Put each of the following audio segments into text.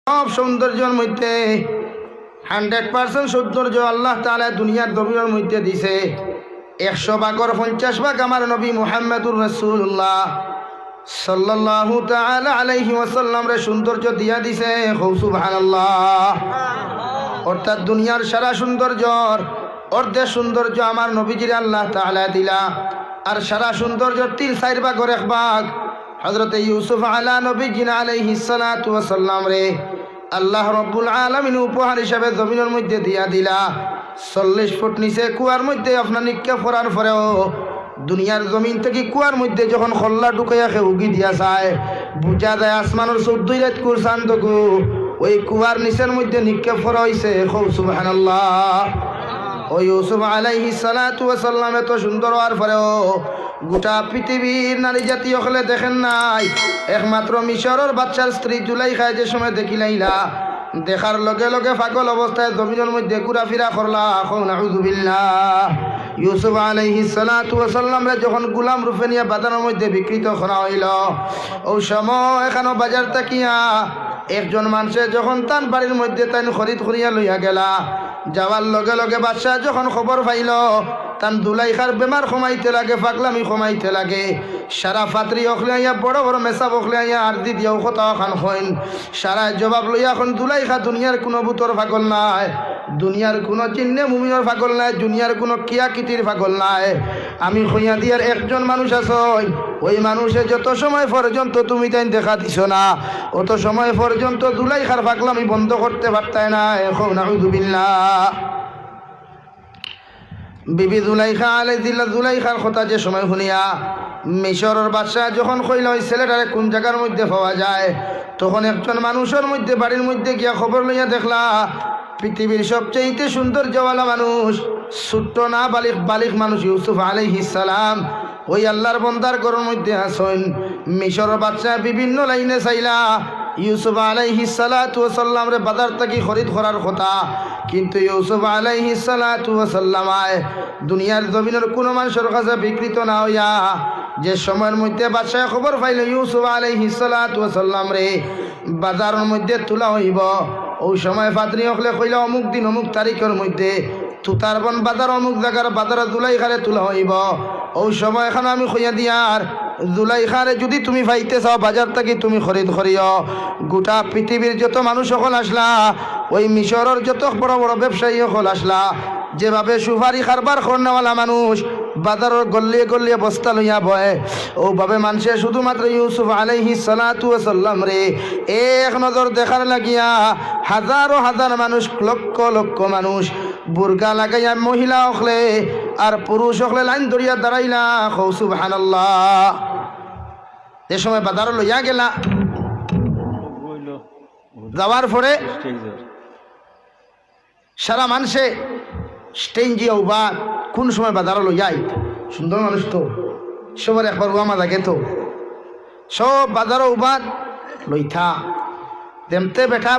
সব সৌন্দর্যের মধ্যে 100% সৌন্দর্য আল্লাহ তাআলা দুনিয়ার জমিনের মধ্যে দিছে। 100 ভাগের 50 ভাগ আমার নবী মুহাম্মদুর রাসূলুল্লাহ সাল্লাল্লাহু তাআলা আলাইহি ওয়াসাল্লাম রে সৌন্দর্য দিয়া দিছে। সুবহানাল্লাহ। অর্থাৎ দুনিয়ার সারা সৌন্দর্যর অর্ধেক সৌন্দর্য আমার নবীজির আল্লাহ তাআলা দিলা, আর সারা সৌন্দর্যর 3/4 ভাগের 1 ভাগ হযরত ইউসুফ আলা নবীজিনা আলাইহিস সালাতু ওয়াসাল্লাম রে আল্লাহ রব্বুল আলামিন উপহার হিসাবে জমিনের মধ্যে দিয়া দিলা। 40 ফুট নিচে কুয়ার মধ্যে আপনার নিক্ষেপ করার পরেও দুনিয়ার জমিন থেকে কুয়ার মধ্যে যখন খল্লা ঢুকাইয়া উগি দিয়া যায়, বুঝা যায় আসমানের 14 রাত কুরসান তকু ওই কুয়ার নিচের মধ্যে নিক্ষেপ করা হয়েছে। সুবহানাল্লাহ। ওই ইউসুফ আলাইহিস সালাতু ওয়াসাল্লাম এত সুন্দর হওয়ার পরেও গোটা পৃথিবীর নারী জাতি হলে দেখেন নাই, একমাত্র মিশরের বাচ্চার স্ত্রী জুলাইখায় যে সময় দেখিলাইলা, দেখার লগে লগে পাগল অবস্থায় জমিনের মধ্যে ঘুরাফিরা করলা। নাউযুবিল্লাহ। ইউসুফ আলাইহিস সালাতু ওয়াসাল্লাম যখন গোলাম রূপে নিয়ে বাজারের মধ্যে বিক্রিত করা হইল, ওই সময় এখানে বাজার তাকিয়া একজন মানুষে যখন তান বাড়ির মধ্যে তাই খরিদ করিয়া লইয়া গেলা, যাওয়ার লগে লগে বাদশাহ যখন খবর পাইল তান দুলাইখার বেমার কমাইতে লাগে, পাগলামি কমাইতে লাগে, সারা ফাতরি অখলিয়া বড় বড় মেসাব অখলিয়া আর দি দিয়াও কথা খান হইন, সারা জবাব লইয়া এখন দুলাইখা দুনিয়ার কোনো বুতর পাগল নাই, দুনিয়ার কোনো চিহ্নে মুমিনের পাগল নাই, দুনিয়ার কোনো কিয়াকিতির পাগল নাই। আমি হইয়া দিয়ার একজন মানুষ আছই, ওই মানুষে যত সময় পর্যন্ত তুমি তাই দেখা দিছ না, অত সময় পর্যন্ত দুলাইখার পাগলামি বন্ধ করতে পারতাই না। এখন নাউযুবিল্লাহ। বিবি জুলাইখা আলাইহিস জুলাইখার কথা যে সময় শুনিয়া মিশরের বাদশাহ যখন কইল ওই ছেলেটারে কোন জায়গার মধ্যে পাওয়া যায়, তখন একজন মানুষের মধ্যে বাড়ির মধ্যে গিয়া খবর লইয়া দেখলা পৃথিবীর সবচেয়ে সৌন্দর্যওয়ালা মানুষ, ছোট্ট না বালিক মানুষ ইউসুফ আলাইহিস সালাম ওই আল্লাহর বন্দার ঘরের মধ্যে আসেন। মিশরের বাদশাহ বিভিন্ন লাইনে চাইলা ইউসুফ আলাইহিস সালাতু ওয়াসাল্লাম রে বাজার থেকে খরিদ করার কথা, কিন্তু ইউসুফ আলাইহিস সালাতু ওয়াসাল্লাম দুনিয়ার জমিনের কোনো মানুষের কাছে বিকৃত না হইয়া যে সময়ের মধ্যে বাদশাহ খবর পাইল ইউসুফ আলাইহিস সালাতু ওয়াসাল্লাম রে বাজারের মধ্যে তোলা হইব, ওই সময় পাদ্রী হলে কইল অমুক দিন অমুক তারিখের মধ্যে তুতারবন বাজার অমুক জায়গার বাজারে জুলাইখারে তোলা হইব। ওই সময় এখন আমি কইয়া দিয়ার জুলাইখারে যদি তুমি পাইতে চাও বাজার থেকে তুমি খরিদ করিও। গোটা পৃথিবীর যত মানুষ সকল আসলা, ওই মিশরের যত বড় বড় ব্যবসায়ী সকল আসলা, যেভাবে সুপারি কারবার করনেওয়ালা মানুষ বাজারের গল্লিয়ে গল্লিয়ে বস্তা লইয়া বয়, ওভাবে মানুষে শুধুমাত্র ইউসুফ আলাইহিস সালাতু ওয়াসাল্লাম রে এক নজর দেখার লাগিয়া হাজারো হাজার মানুষ, লক্ষ লক্ষ মানুষ বুরকা লাগাইয়া মহিলা হকলে আর পুরুষ হকলে লাইন ধরিয়া দাঁড়াইলা। সুবহানাল্লাহ। এ সময় বাজার লইয়া গেলা, যাওয়ার পরে সারা মানুষে স্টেঞ্জিয়া উবা কোন সময় বাজার লইয়াই, সুন্দর মানুষ তো সবার একবার উমা লাগে তো সব বাজারও উবাদ লইথা দেমতে বেঠা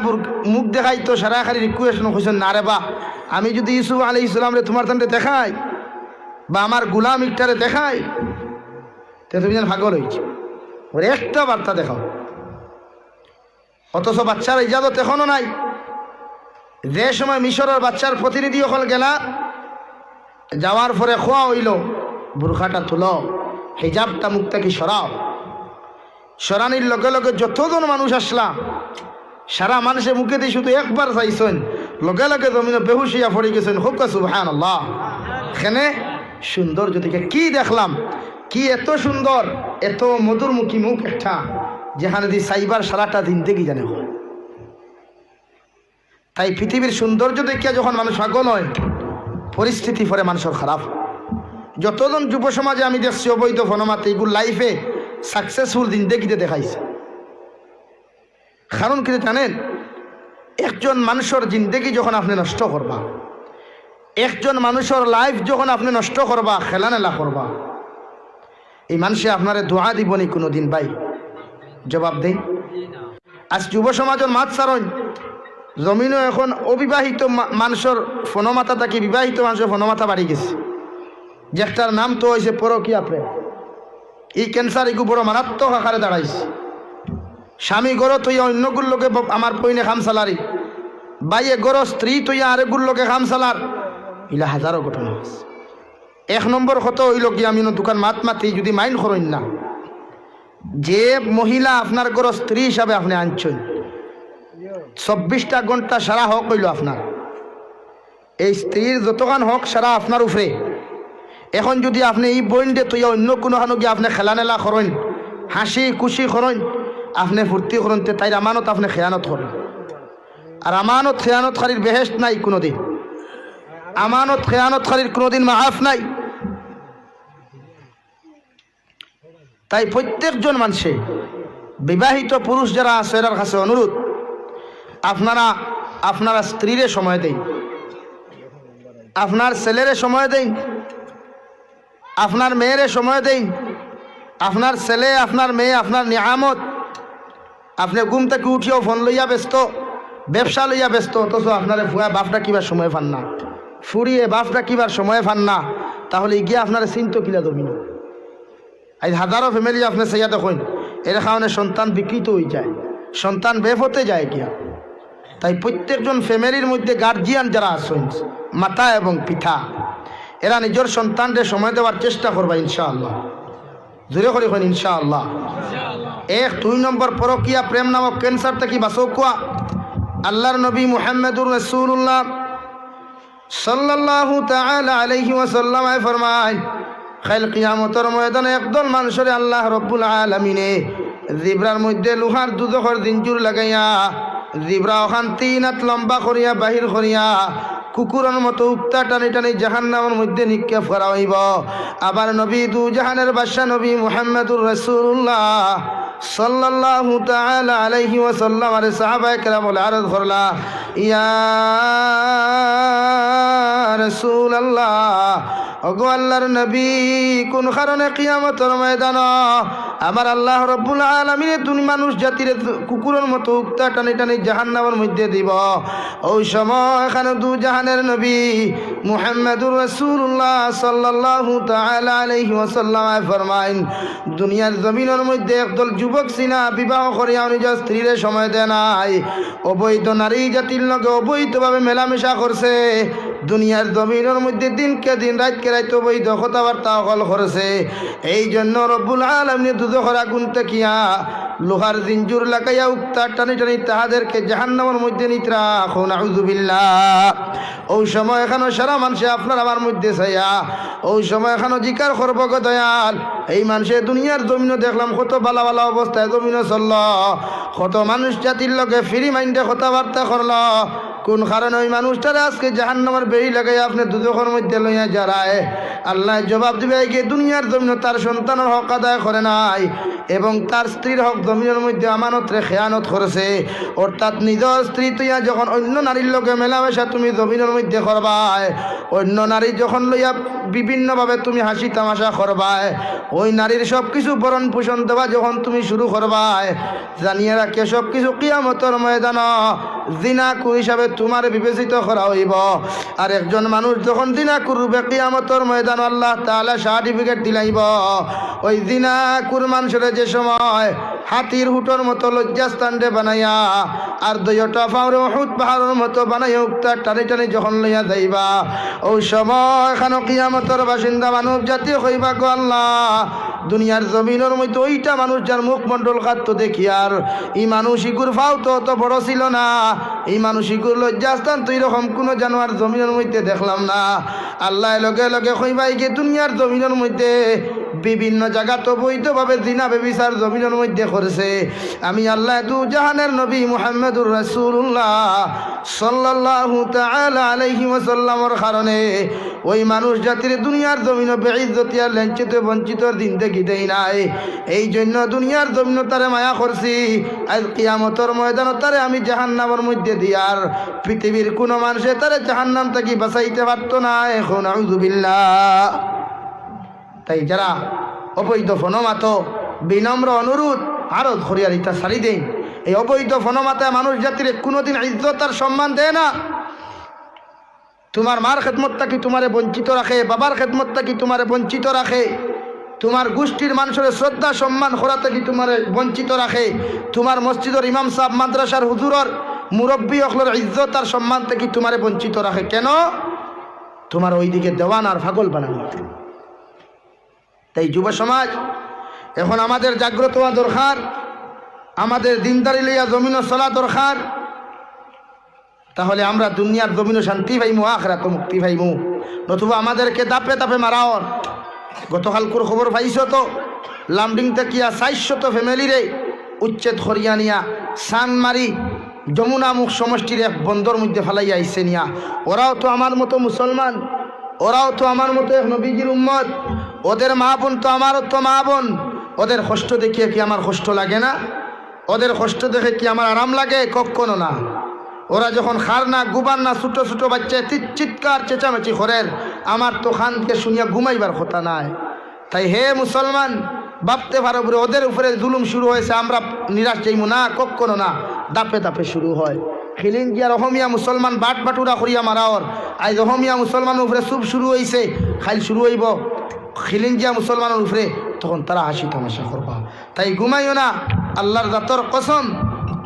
মুখ দেখাই তো সারা খালি রিকুয়েশন হয়েছেন না রে বা আমি যদি ইউসুফ আলাইহিস সালাম রে তোমার তান্ডে দেখাই বা আমার গুলাম ইকটারে দেখাই তে তুমি যেন ভাগল হয়েছে, ওর একটা বার্তা দেখাও। অথচ বাচ্চার ইজাজত এখনো নাই। যে সময় মিশরের বাচ্চার প্রতিনিধি হল গেলা, যাওয়ার পরে খোয়া হইল বুরখাটা তুলো, হিজাবটা মুখটা কি সরাও, সরানির লগে লগে যতজন মানুষ আসলা সারা মানুষের মুখে দিয়ে শুধু একবার চাইছেন, লগে লগে জমিনে বেহুশিয়া পড়ে গেছেন। খুব সুবহানাল্লাহ। এখানে সৌন্দর্য থেকে কি দেখলাম, কি এত সুন্দর এত মধুরমুখী মুখ একটা, যেখানে দিয়ে সাইবার সারাটা দিন দেখি জানে। তাই পৃথিবীর সৌন্দর্য দেখিয়া যখন মানুষ পাগল হয়, পরিস্থিতি পরে মানুষের খারাপ। যতজন যুব সমাজে আমি দেখছি অবৈধ ফনমাতে এগুলো লাইফে সাকসেসফুল জিন্দেগিতে দেখাইছে। কারণ কিন্তু জানেন, একজন মানুষের জিন্দেগি যখন আপনি নষ্ট করবা, একজন মানুষের লাইফ যখন আপনি নষ্ট করবা, খেলানেলা করবা, এই মানুষে আপনারে দোয়া দিবনি কোনোদিন ভাই, জবাব দেই। আজ যুব সমাজের মাত সারণ জমিনও এখন অবিবাহিত মানুষের ফনমাতা থাকি বিবাহিত মানুষের ফনমাতা বাড়ি গেছে, যেটার নাম তো হয়েছে পরকীয়া প্রেম। এই ক্যান্সার এগু বড় মারাত্মক আকারে দাঁড়াইছে। স্বামী গড় তৈয়া অন্যগুলোকে আমার পইনে খামসালারি, বাইয়ে গড় স্ত্রী তৈয়া আরেকগুলোকে খামসালার, ইলা হাজারো ঘটনা আছে। 1 নম্বর কত হইল কি আমি দোকান মাত মাতি যদি মাইন্ড করেন না, যে মহিলা আপনার গড় স্ত্রী হিসাবে আপনি আনছেন 24টা ঘন্টা সারা হক হইল আপনার, এই স্ত্রীর যতক্ষণ হক সারা আপনার উপরে। এখন যদি আপনি এই বইন্ডে তৈয়া অন্য কোনোখানো গিয়ে আপনি খেলানেলা করেন, হাসি খুশি করেন, আপনি ফুর্তি করেন, তাই আমানত আপনি খেয়ানত করেন। আর আমানত খেয়ানতকারীর বেহেশত নাই কোনোদিন, আমানত খেয়ানতকারীর কোনোদিন মাফ নাই। তাই প্রত্যেকজন মানুষে বিবাহিত পুরুষ যারা আছে এর কাছে অনুরোধ, আপনারা স্ত্রীরে সময় দেন, আপনার ছেলেরে সময় দেন, আপনার মেয়েরে সময় দেন। আপনার ছেলে, আপনার মেয়ে, আপনার নিয়ামত। আপনি ঘুম থেকে উঠিও ফোন লইয়া ব্যস্ত, ব্যবসা লইয়া ব্যস্ত, অথচ আপনার ফুয়া বাপটা কিবার সময় পান না, ফুরিয়ে বাপটা কিবার সময় পান না, তাহলে গিয়ে আপনার চিন্তা কিলা দমিন। আজ হাজারো ফ্যামিলি আপনি চাইয়া দেখুন এর কারণে সন্তান বিকৃত হয়ে যায়, সন্তান বেফতে যায় গিয়া। তাই প্রত্যেকজন ফ্যামিলির মধ্যে গার্জিয়ান যারা আছেন, মাতা এবং পিতা, এরা নিজের সন্তানকে সময় দেওয়ার চেষ্টা করবা ইনশাআল্লাহ। জোরে করে হন ইনশাআল্লাহ। 2 নম্বর পরকিয়া প্রেম নামক ক্যান্সার থেকে বাঁচো কোয়া। আল্লাহর নবী মুহাম্মদুর রাসূলুল্লাহ সাল্লাল্লাহু তাআলা আলাইহি ওয়াসাল্লাম ফরমায়, কাল কিয়ামতের ময়দানে একদল মানুষের আল্লাহ রব্বুল আলামিনে জিব্রার মধ্যে লোহার দুদখর জিঞ্জুর লাগাইয়া জিব্রা ওখান 3 হাত লম্বা করিয়া বাহির করিয়া কুকুরের মতো উক্তা টানি টানি জাহান্নামের মধ্যে নিক্ষেপ করা হইব। আবার নবী দু জাহানের বাদশা নবী মুহাম্মদুর রাসূলুল্লাহ সাল্লাল্লাহু তাআলা আলাইহি ওয়াসাল্লাম আর সাহাবায়ে কেরাম আরজ করলা, ইয়া রাসূলুল্লাহ, ওগো আল্লাহর নবী, কোন কারণে কিয়ামতের ময়দান আমার আল্লাহ রব্বুল আলামিন দুই মানুষ জাতির কুকুরের মতো উক্তা টানি টানি জাহান্নামের মধ্যে দিব? ওই সময় এখানে দু জাহানের নবী মুহাম্মদুর রাসূলুল্লাহ সাল্লাল্লাহু তাআলা আলাইহি ওয়াসাল্লাম ফরমাইন, দুনিয়ার জমিনের মধ্যে একদল যুবক সিনা বিবাহ করিয়া নিজের স্ত্রীরে সময় দেয় নাই, অবৈধ নারী জাতির লগে অবৈধভাবে মেলামেশা করছে, দুনিয়ার জমিনের মধ্যে দিনকে দিন রাতকে রাত অবৈধ কথাবার্তা অকল করেছে। এই জন্য রব্বুল আলামিন দুজখের আগুন তাকিয়া লোহার জিঞ্জুর লাগাইয়া উক্তা টানি টানি তাহাদেরকে জাহান্নামের মধ্যে নিতে রাখো, নাউযুবিল্লাহ। ওই সময় এখানে সারা মানুষে আপনার আমার মধ্যে চাইয়া ওই সময় এখানে জিকার করবো গো দয়াল, এই মানুষে দুনিয়ার জমিনও দেখলাম কত ভালো ভালো অবস্থায় জমিনও চলল, কত মানুষ জাতির লগে ফ্রি মাইন্ডে কথাবার্তা করল, কোন কারণে ওই মানুষটারা আজকে জাহান্নামের বেড়ি লাগাই আপনি দুজখের মধ্যে লইয়া যারায়? আল্লাহ জবাব দিবে, গিয়ে দুনিয়ার জমিন তার সন্তানের হক আদায় করে নাই এবং তার স্ত্রীর হক জমিনের মধ্যে আমানত রে খেয়ানত করেছে। অর্থাৎ নিজের স্ত্রী তুইয়া যখন অন্য নারীর লোকে মেলামেশা তুমি জমিনের মধ্যে করবায়, অন্য নারী যখন লইয়া বিভিন্নভাবে তুমি হাসি তামাশা করবায়, ওই নারীর সব কিছু বরণ পোষণ দেওয়া যখন তুমি শুরু করবায়, জানিয়ে রাখে সব কিছু কিয়ামতের ময়দান জিনাকুর হিসাবে তোমার বিবেচিত করা হইব। আর একজন মানুষ যখন জিনাকুর রূপে কিয়ামতের ময়দান আল্লাহ তাআলা সার্টিফিকেট দিলাইব, ওই জিনাকুর মানুষের যে সময় হাতির হুটোর মতো লজ্জাস্থান রে বানাইয়া আর 2টা পাউরে উহুদ পাহাড়ের মতো বানাইয়া উক্তা টানি টানি যখন লইয়া যাইবা, ওই সময় এখানে কিয়ামতের বাসিন্দা মানব জাতি হইবা গো আল্লাহ, দুনিয়ার জমিনের মধ্যে ওইটা মানুষ যার মুখমণ্ডল কাত্ত দেখি আর এই মানুষ ইগুর ফাও তো অত বড় ছিল না, এই মানুষ ইগুর লজ্জাস্থান তো এরকম কোনো জানোয়ার জমিনের মধ্যে দেখলাম না। আল্লাহ লগে লগে হইবাই গিয়ে দুনিয়ার জমিনের মধ্যে বিভিন্ন জায়গা তো বৈধভাবে জিনা বেবিচার জমিনের মধ্যে করেছে। আমি আল্লাহ দু জাহানের নবী মুহাম্মদুর রাসূলুল্লাহ সাল্লাল্লাহু তাআলা আলাইহি ওয়াসাল্লামের কারণে ওই মানুষ জাতির দুনিয়ার জমিন বেইজ্জতি আর লাঞ্ছিত বঞ্চিত দিন দেখি দেই নাই। এই জন্য দুনিয়ার জমিন তারে মায়া করছি, আজ কিয়ামতের ময়দানে তারে আমি জাহান্নামের মধ্যে দিয়ার পৃথিবীর কোনো মানুষে তারে জাহান্নাম থেকে বাঁচাইতে পারতো না। এখন আউযুবিল্লাহ। তাই যারা অবৈধ ফনমাত বিনম্র অনুরোধ আরো ধরিয়া দিতা সারি দেন, এই অবৈধ ফনমাতায় মানুষ জাতির কোনোদিন ইজ্জত আর সম্মান দেয় না। তোমার মার খেদমতটা কি তোমারে বঞ্চিত রাখে, বাবার খেদমতটা কি তোমারে বঞ্চিত রাখে? তোমার গোষ্ঠীর মানুষের শ্রদ্ধা সম্মান করা থেকে তোমার বঞ্চিত রাখে, তোমার মসজিদের ইমাম সাহেব মাদ্রাসার হুজুরর মুরব্বী অখলর ইজ্জত আর সম্মান থেকে তোমারে বঞ্চিত রাখে। কেন? তোমার ওইদিকে দেওয়ান আর পাগল বানানো। তাই যুব সমাজ এখন আমাদের জাগ্রত হওয়া দরকার, আমাদের দিনদারি লইয়া জমিনও চলা দরকার। তাহলে আমরা দুনিয়ার জমিনও শান্তি পাইমু, আখিরাতে মুক্তি পাইমু। নতুবা আমাদেরকে দাপে দাপে মারাওর। গতকালকুর খবর পাইছো তো, লামডিং থেকে 400 ফ্যামিলিরে উচ্ছেদ করিয়া নিয়া সানমারি যমুনামুখ সমষ্টির এক বন্দর মধ্যে ফেলাইয়া আইসে নিয়া। ওরাও তো আমার মতো মুসলমান, ওরাও তো আমার মতো এক নবীজির উম্মত, ওদের মা বোন তো আমারও তো মা বোন। ওদের কষ্ট দেখিয়ে কি আমার কষ্ট লাগে না? ওদের কষ্ট দেখে কি আমার আরাম লাগে? কখনো না। ওরা যখন খার না গুবার না ছোটো ছোটো বাচ্চা চিৎকার চেঁচামেচি করেন, আমার তো খানকে শুনিয়া ঘুমাইবার কথা নাই। তাই হে মুসলমান, ভাবতে পারো বলে ওদের উপরে জুলুম শুরু হয়েছে, আমরা নিরাশ যাইমু না, কখনো না। দাপে দাপে শুরু হয়। খিলিঞ্জিয়ার অহমিয়া মুসলমান বাট বাটুরা করিয়া মারাওর। আজ অহমিয়া মুসলমানের উপরে চুপ শুরু হয়েছে, খাইল শুরু হইব খিলিঞ্জিয়া মুসলমানের উপরে, তখন তারা হাসি তামাশা করবা। তাই ঘুমাইও না। আল্লাহর জাতর কসম,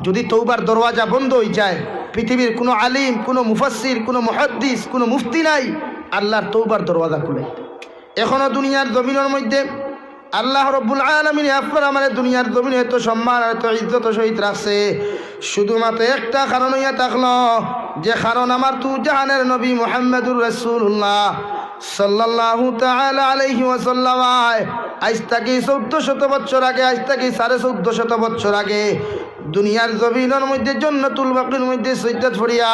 যদি তৌবার দরওয়াজা বন্ধ হয়ে যায়, পৃথিবীর কোনো আলিম, কোনো মুফাসসির, কোনো মুহাদ্দিস, কোনো মুফতি নাই আল্লাহর তৌবার দরওয়াজা খুলে। এখনো দুনিয়ার জমিনের মধ্যে আল্লাহ রব্বুল আলামিন আপনার আমার দুনিয়ার জমিনে এত সম্মান এত ইজ্জত সহিত রাখছে, শুধুমাত্র একটা কারণ হইয়া থাকলো, যে কারণ আমার তু জাহানের নবী মুহাম্মদুর রাসূলুল্লাহ সাল্লাল্লাহু তাআলা আলাইহি ওয়াসাল্লাম আজ থেকে 1400 বছর আগে, আজ থেকে 1450 বছর আগে দুনিয়ার জমিনের মধ্যে জান্নাতুল বাকির মধ্যে সৈয়দ ফরিয়া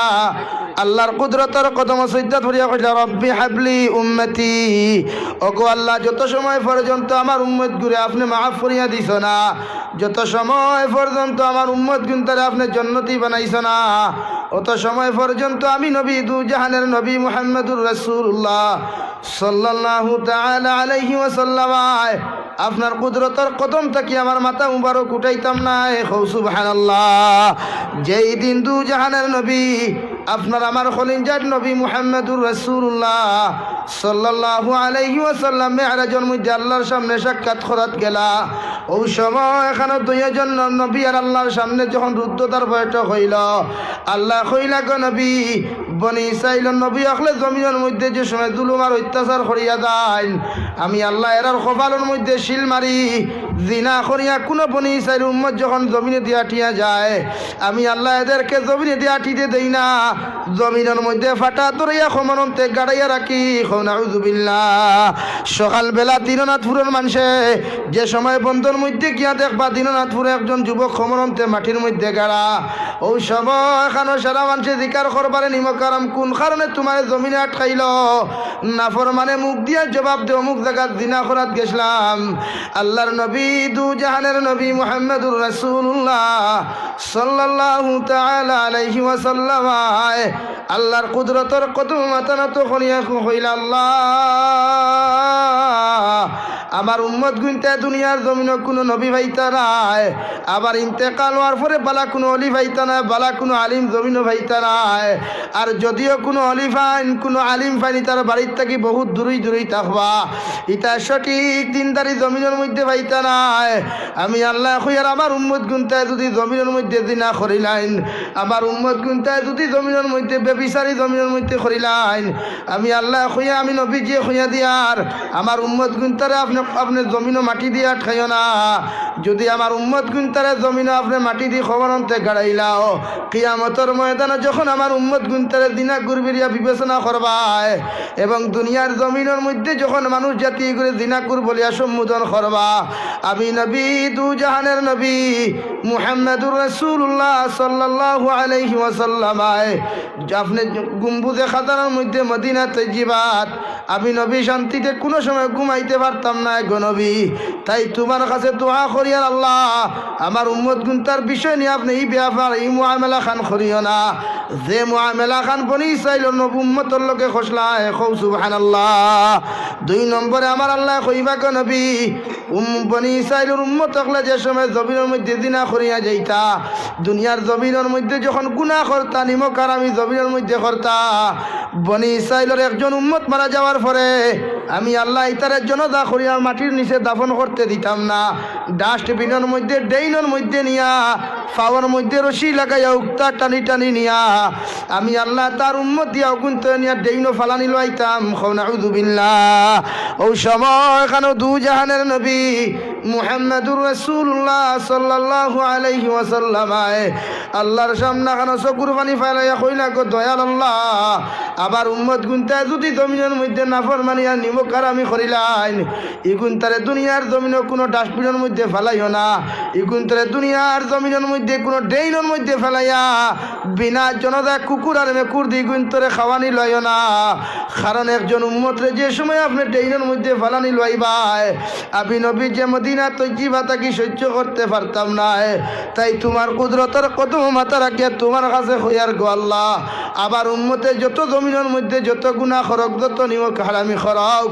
আল্লাহর কুদরতের কদম সৈয়দ ফরিয়া কইলা, রব্বি হাবলি উম্মতি, ওগো আল্লাহ, যত সময় পর্যন্ত আমার উম্মত গুরে আপনি মাফ করিয়া দিছ না, যত সময় পর্যন্ত আমার উম্মত গুনতারে আপনি জান্নাতি বানাইছ না, অত সময় পর্যন্ত আমি নবী দু জাহানের নবী মুহাম্মদুর রাসূলুল্লাহ সাল্লাল্লাহু তাআলা আলাইহি ওয়াসাল্লাম আপনার কুদরতের কদম থাকি আমার মাথা মুবারক উঠাইতাম না। সুবহানাল্লাহ। যেই দিন দু জাহানের নবী আপনার আমার খলিঞ্জার নবী মুহাম্মদুর রাসূলুল্লাহ সাল্লাল্লাহু আলাইহি ওয়াসাল্লাম মেরাজের মধ্যে আল্লাহর সামনে সাক্ষাৎ করাত গেলা, ওই সময় এখানে দুইজন নবী আর আল্লাহর সামনে যখন রুদ্ধতার বৈঠক হইল, আল্লাহ কইলা, গো নবী, বনি ইসরাইলের নবী আসলে জমিনের মধ্যে যে সময় জুলুম আর অত্যাচার করিয়া দেন, আমি আল্লাহ এরার কপালের মধ্যে শিল মারি, জিনা করিয়া কোনো বনি ইসরাইল উম্মত যখন জমিনে দিয়া টিয়া যায়, আমি আল্লাহ এদেরকে জমিনে দিয়া টিতে দেই না, জমিনের মধ্যে ফাটা ধরিয়া খমনতে গাড়াইয়া রাখি। নাউযুবিল্লাহ। সকালবেলা দিননাথপুরের মানুষে যে সময় বন্ধর মধ্যে গিয়া দেখবা দিননাথপুরে একজন যুবক খমনতে মাটির মধ্যে গাড়া, ওই সময় এখানে সারা মানুষে জিকার করবারে নিমকারাম কোন কারণে তোমার জমিনে আটকাইল, নাফরমানে মুখ দিয়া জবাব দে অমুক জায়গা জিনা করাত গেছিলাম। আল্লাহর নবী দু জাহানের নবী মুহাম্মদুর রাসূলুল্লাহ সাল্লাল্লাহু তাআলা আলাইহি ওয়াসাল্লাম আল্লাহর কুদরতের কদম মাথা নত করিয়া কইলা, আল্লাহ, আমার উম্মত গুনতে দুনিয়ার জমিনে কোনো নবী ভাইতা নাই, আবার ইন্তেকাল হওয়ার পরে বালা কোনো অলি ভাইতা নাই, বালা কোনো আলিম জমিনও ভাইতা নাই, আর যদিও কোনো অলি ফাইন কোনো আলিম ফাইনি তার বাড়ির থেকে বহুত দূরেই দূরেই থাকবা, ইটা সঠিক দিনদারি জমিনের মধ্যে ভাইতা নাই। আমি আল্লাহ কইয়ার আমার উম্মত গুনতে যদি জমিনের মধ্যে জিনা করিলাইন, আমার উম্মত গুনতে যদি জমিনের মধ্যে বেবিচারি জমিনের মধ্যে করিলাইন, আমি আল্লাহ কইয়া আমি নবী যে কইয়া দিয়ার আমার উম্মত গুনতারে আপনি জমিনও মাটি দিয়ে আটকাইও না, যদি আমার উম্মত গুনতারে জমিনও আপনি মাটি দিয়ে খবরন্তে গাড়াইলাও, কিয়ামতের ময়দানে যখন আমার উম্মত গুনতারে দিনা গুরবিরিয়া বিবেচনা করবায় এবং দুনিয়ার জমিনের মধ্যে যখন মানুষ জাতি করে দিনাকুর বলিয়া সম্বোধন করবা, আমি নবী দু জাহানের নবী মুহাম্মদুর রাসূলুল্লাহ সাল্লাল্লাহু আলাইহি ওয়াসাল্লাম আপনি গুম্বুজে খাদানের মধ্যে মদিনা তৈজিবাত আমি নবী শান্তিতে কোনো সময় ঘুমাইতে পারতাম না গো নবী। তাই তোমার কাছে দোয়া করি, আর আল্লাহ আমার উম্মত গুনতার বিষয় নিয়ে আপনি এই ব্যাপার এই মুআমেলা খান করিও না, যে মুআমেলা খান বনি ইসরাইলের নবী উম্মতের লোকে খসলায়। সুবহানাল্লাহ। 2 নম্বরে আমার আল্লাহ কইবা গো নবী, বনি ইসরাইলের উম্মত হলে যে সময় জমিনের মধ্যে জিনা করিয়া যাইতা, দুনিয়ার জমিনের মধ্যে যখন গুনাহ করতা, নিমকার আমি জমিনের মধ্যে করতা, বনি ইসরাইলের একজন উম্মত মারা যাওয়ার পরে আমি আল্লাহ ইতারের জনতা করিয়া মাটির নিচে দাফন করতে দিতাম না। ডাস্টবিনের মধ্যে ডেইনের মধ্যে নিয়া পাওয়ার মধ্যে রশি লাগাইয়া উক্তা টানি টানি নিয়া আমি আল্লাহ তার উম্মত দিয়া অগুন্ত নিয়া ডেইনও ফালানি লাইতাম। নাউযু বিল্লাহ। ও সময় এখানে দু জাহানের নবী মুহাম্মাদুর রাসূলুল্লাহ সাল্লাল্লাহু আলাইহি ওয়াসাল্লাম আল্লাহর সামনে খানো চকুর পানি ফালাইয়া কইলা গো দয়াল আল্লাহ, আবার উম্মত গুনতে যদি জমিনের মধ্যে নাফরমানি আর নিমক আমি করিলাম, ইগুনতারে দুনিয়ার জমিনে কোনো ডাস্টবিনের মধ্যে ফেলাইও না, ইগুনতারে দুনিয়ার জমিনের মধ্যে কোনো ড্রেইনের মধ্যে ফেলাইয়া বিনা জনতা কুকুর আর মেকুর দিয়ে ইগুনতরে খাওয়ানি লইও না। কারণ একজন উম্মতরে যে সময় আপনি ড্রেইনের মধ্যে ফেলানি লইবাই, আমি নবী যে মদিনা তৈজিবা তাকে সহ্য করতে পারতাম না। তাই তোমার কুদরতের কদম মাথা রাখিয়া তোমার কাছে হইয়ার গো আল্লাহ, আবার উম্মতে যত জমিনের মধ্যে যত গুনাহ করক, যত নিমক হারামি করক,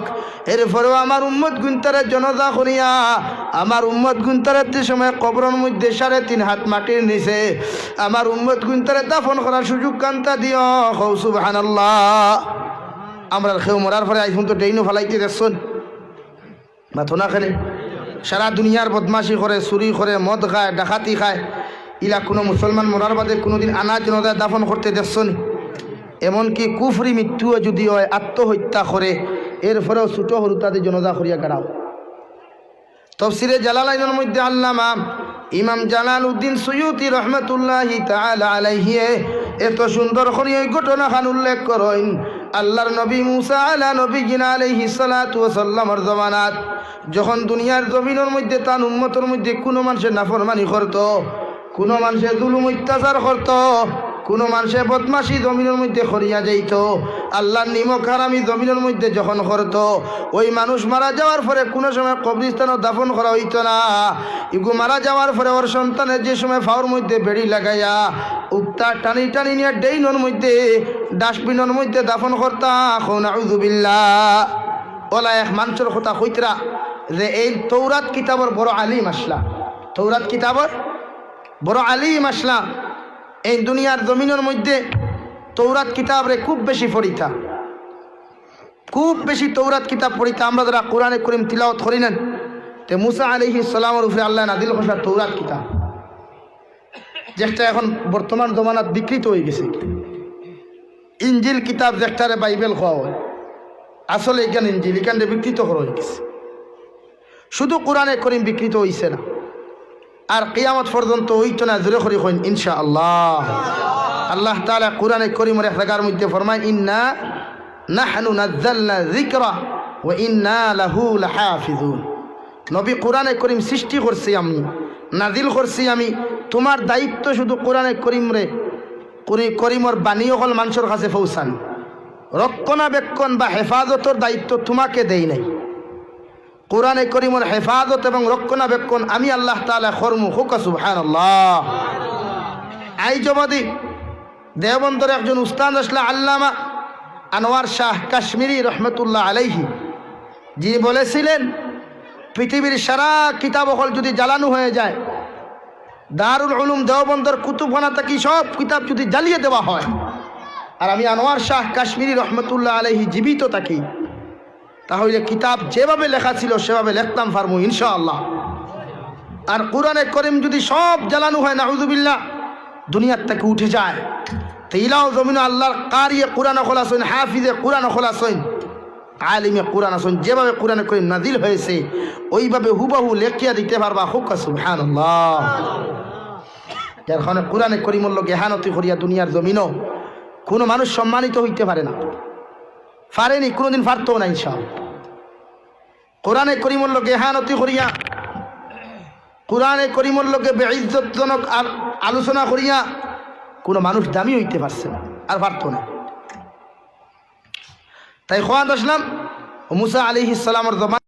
এরপরেও আমার উম্মত গুনতারে জনতা করিয়া আমার উম্মত গুনতারের সময় কবরের মধ্যে 3.5 হাত মাটির নিচে আমার উম্মত গুনতারে দাফন করার সুযোগ কান্তা দিও। হৌ সুবহানাল্লাহ। আমরা খেউ মরার পরে আইফোন তো ডেইনও ফালাইতে দেখছুন মাথো না খেলে, সারা দুনিয়ার বদমাশি করে, চুরি করে, মদ খায়, ডাকাতি খায়, ইলা কোনো মুসলমান মরার বাদে কোনোদিন আনাজ জনতা দাফন করতে দেখছনি? এমনকি কুফরি মৃত্যুও যদি হয়, আত্মহত্যা করে, এরপরেও ছোটো সরু তাদের জনতা করিয়া গাড়াও। তফসিরে জালালাইনের মধ্যে আল্লামা ইমাম জালালউদ্দিন সুয়ুতি রহমতুল্লাহি তাআলা আলাইহি এত সুন্দর করে এই ঘটনাখান উল্লেখ করেন। আল্লাহর নবী মুসা আলা নবীনা আলাইহিস সালাতু ওয়াস সালামের জমানাত যখন দুনিয়ার জমিনের মধ্যে তার উম্মতের মধ্যে কোনো মানুষের নাফরমানি করত, কোনো মানুষের জুলুম অত্যাচার করত, কোনো মানুষের বদমাশি জমিনের মধ্যে করিয়া যাইত, আল্লাহর নিমক হারামি জমিনের মধ্যে যখন করত, ওই মানুষ মারা যাওয়ার পরে কোনো সময় কবরস্থানও দাফন করা হইত না। ইগু মারা যাওয়ার পরে ওর সন্তানের যে সময় ফাওয়ার মধ্যে বেড়ি লাগাইয়া উক্তা টানি টানি নিয়ে ডেইনের মধ্যে ডাস্টবিনের মধ্যে দাফন করতা। নাউযু বিল্লাহ। ওলা এক মানুষের কথা কইতরা যে এই তৌরাত কিতাবর বড় আলিম আসলা, তৌরাত কিতাবর বড় আলিম আসলা, এই দুনিয়ার জমিনের মধ্যে তৌরাত কিতাবরে খুব বেশি পড়িতা, খুব বেশি তৌরাত কিতাব পড়িতা। আমরা যারা কোরআনে করিম তিলাওয়াত করি নেন, তে মুসা আলাইহিস সালামের উপরে আল্লাহ নাজিল করছেন তৌরাত কিতাব, যেটা এখন বর্তমান জমানাত বিকৃত হয়ে গেছে। ইঞ্জিল কিতাব যেটারে বাইবেল খাওয়া হয়, আসলে এখানে ইঞ্জিল এখানে বিকৃত করা হয়ে গেছে। শুধু কোরআনে করিম বিকৃত হইছে না, আর কিয়ামত পর্যন্ত হইতো না। জোরে করি কইন ইনশাআল্লাহ। আল্লাহ তাআলা কোরআনে করিমের এক জায়গার মধ্যে ফরমায়, ইন্না নাহনু নাযালনা যিকরা ওয়া ইন্না লাহু লাহাফিজুন। নবী কোরআনে করিম সৃষ্টি করছি আমি, নাজিল করছি আমি, তোমার দায়িত্ব শুধু কোরআনে করিমের বাণী হল মানুষের কাছে পৌঁছান, রক্ষণাবেক্ষণ বা হেফাজতের দায়িত্ব তোমাকে দেই নাই। কোরআনে করিমের হেফাজত এবং রক্ষণাবেক্ষণ আমি আল্লাহ তাআলা করমু। হুকা সুবহানাল্লাহ। আইজবাদী দেওবন্দর একজন উস্তাদ আসলে আল্লামা আনোয়ার শাহ কাশ্মীরি রহমতুল্লাহ আলাইহি, যিনি বলেছিলেন পৃথিবীর সারা কিতাব হল যদি জ্বালানো হয়ে যায়, দারুল উলুম দেওবন্দর কুতুবখানা থেকে সব কিতাব যদি জ্বালিয়ে দেওয়া হয়, আর আমি আনোয়ার শাহ কাশ্মীরি রহমতুল্লাহ আলাইহি জীবিত থাকি, তাহলে কিতাব যেভাবে লেখা ছিল সেভাবে লিখতাম পারবো ইনশাআল্লাহ। আর কোরআনে করিম যদি সব জ্বালানো হয়, নাউযুবিল্লাহ, দুনিয়ার থেকে উঠে যায়, তেইলাও জমিন আল্লাহর কারিয়ে কোরআন খোলাসইন, হাফিজে কোরআন খোলাসইন, আলিমে কোরআন আসইন, যেভাবে কোরআনে করিম নাজিল হয়েছে ওইভাবে হুবহু লেখিয়া দিতে পারবা। হুকা সুবহানাল্লাহ। যার কারণে কোরআনে করিমর লোক এহানতি করিয়া দুনিয়ার জমিনও কোনো মানুষ সম্মানিত হইতে পারে না, পারেনি, কোনোদিন পারতো না ইনশাআল্লাহ। কোরআনে করিমর লোক এহানতি করিয়া, কোরআনে করিমর লোকে বেইজ্জতজনক আলোচনা করিয়া কোনো মানুষ দামি হইতে পারছে না, আর পারতো না। তাই খোয়াদ আসলাম মুসা আলাইহিস সালামের জমান